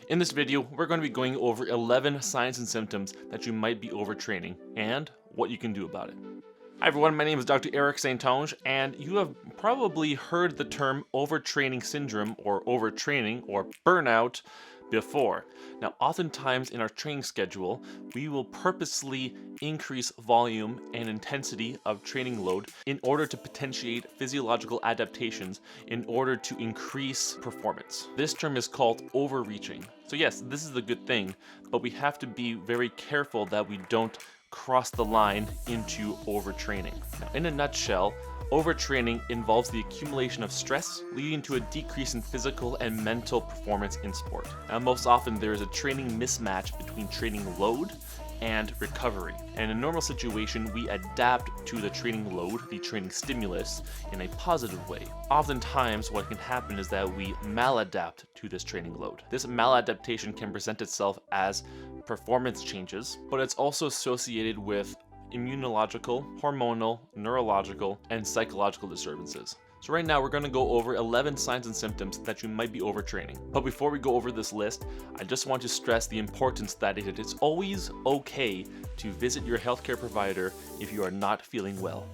In this video, we're going to be going over 11 signs and symptoms that you might be overtraining and what you can do about it. Hi everyone, my name is Dr. Eric St-Onge, and you have probably heard the term overtraining syndrome or overtraining or burnout before. Now, oftentimes in our training schedule, we will purposely increase volume and intensity of training load in order to potentiate physiological adaptations in order to increase performance. This term is called overreaching. So yes, this is a good thing, but we have to be very careful that we don't cross the line into overtraining. Now, in a nutshell, overtraining involves the accumulation of stress, leading to a decrease in physical and mental performance in sport. Now, most often there is a training mismatch between training load and recovery. And in a normal situation, we adapt to the training load, the training stimulus, in a positive way. Oftentimes, what can happen is that we maladapt to this training load. This maladaptation can present itself as performance changes, but it's also associated with immunological, hormonal, neurological, and psychological disturbances. So right now we're going to go over 11 signs and symptoms that you might be overtraining. But before we go over this list, I just want to stress the importance that it is always okay to visit your healthcare provider if you are not feeling well.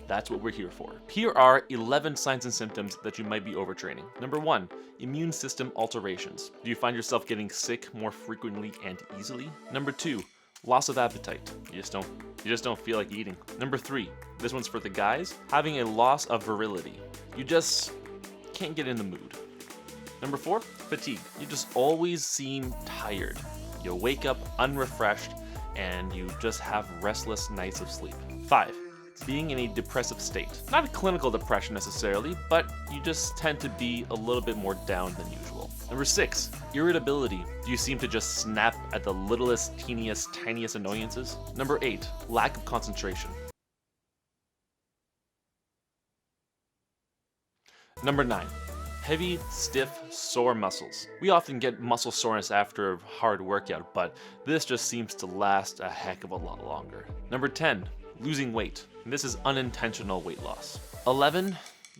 That's what we're here for. Here are 11 signs and symptoms that you might be overtraining. Number 1, immune system alterations. Do you find yourself getting sick more frequently and easily? Number 2, loss of appetite. You just don't feel like eating. Number 3, this one's for the guys, having a loss of virility. You just can't get in the mood. Number 4, fatigue. You just always seem tired. You wake up unrefreshed and you just have restless nights of sleep. 5, being in a depressive state. Not a clinical depression necessarily, but you just tend to be a little bit more down than usual. Number 6, irritability. Do you seem to just snap at the littlest, teeniest, tiniest annoyances? Number 8, lack of concentration. Number 9, heavy, stiff, sore muscles. We often get muscle soreness after a hard workout, but this just seems to last a heck of a lot longer. Number 10, losing weight. This is unintentional weight loss. 11,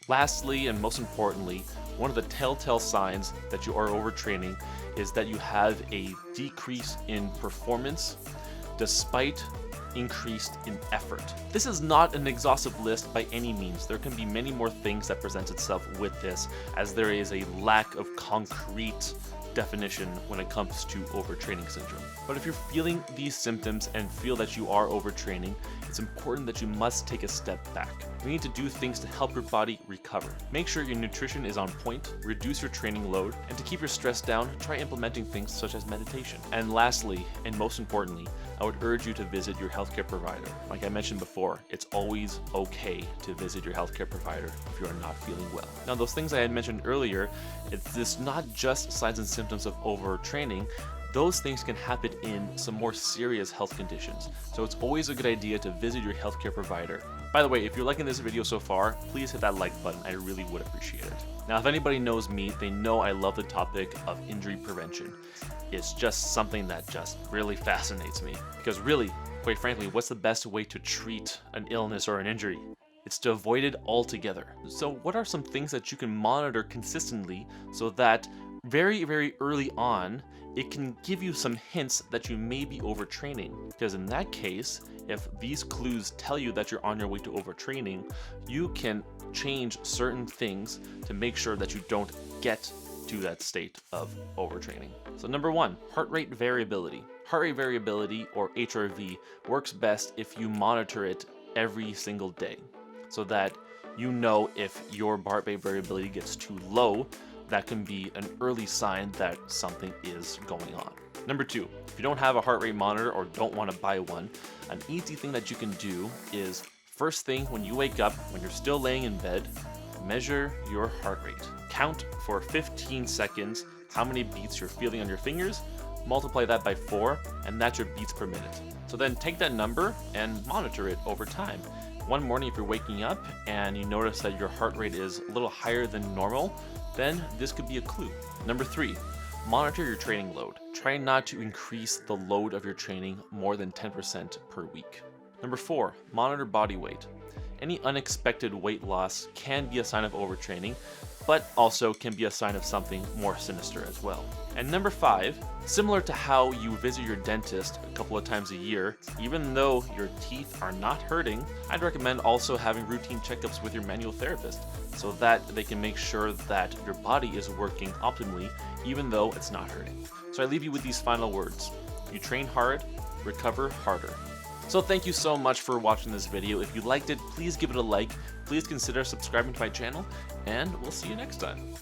lastly and most importantly, one of the telltale signs that you are overtraining is that you have a decrease in performance despite increased in effort. This is not an exhaustive list by any means. There can be many more things that presents itself with this, as there is a lack of concrete definition when it comes to overtraining syndrome. But if you're feeling these symptoms and feel that you are overtraining, it's important that you must take a step back. We need to do things to help your body recover. Make sure your nutrition is on point, reduce your training load, and to keep your stress down, try implementing things such as meditation. And lastly, and most importantly, I would urge you to visit your healthcare provider. Like I mentioned before, it's always okay to visit your healthcare provider if you are not feeling well. Now, those things I had mentioned earlier, it's not just signs and symptoms of overtraining. Those things can happen in some more serious health conditions. So it's always a good idea to visit your healthcare provider. By the way, if you're liking this video so far, please hit that like button. I really would appreciate it. Now, if anybody knows me, they know I love the topic of injury prevention. It's just something that just really fascinates me. Because really, quite frankly, what's the best way to treat an illness or an injury? It's to avoid it altogether. So what are some things that you can monitor consistently so that very, very early on, it can give you some hints that you may be overtraining? Because in that case, if these clues tell you that you're on your way to overtraining, you can change certain things to make sure that you don't get to that state of overtraining. So number 1, heart rate variability. Heart rate variability, or HRV, works best if you monitor it every single day so that you know if your heart rate variability gets too low. That can be an early sign that something is going on. Number 2, if you don't have a heart rate monitor or don't want to buy one, an easy thing that you can do is first thing when you wake up, when you're still laying in bed, measure your heart rate. Count for 15 seconds how many beats you're feeling on your fingers, multiply that by 4, and that's your beats per minute. So then take that number and monitor it over time. One morning if you're waking up and you notice that your heart rate is a little higher than normal, then this could be a clue. Number 3, monitor your training load. Try not to increase the load of your training more than 10% per week. Number 4, monitor body weight. Any unexpected weight loss can be a sign of overtraining, but also can be a sign of something more sinister as well. And number 5, similar to how you visit your dentist a couple of times a year, even though your teeth are not hurting, I'd recommend also having routine checkups with your manual therapist so that they can make sure that your body is working optimally even though it's not hurting. So I leave you with these final words. You train hard, recover harder. So thank you so much for watching this video. If you liked it, please give it a like. Please consider subscribing to my channel, and we'll see you next time.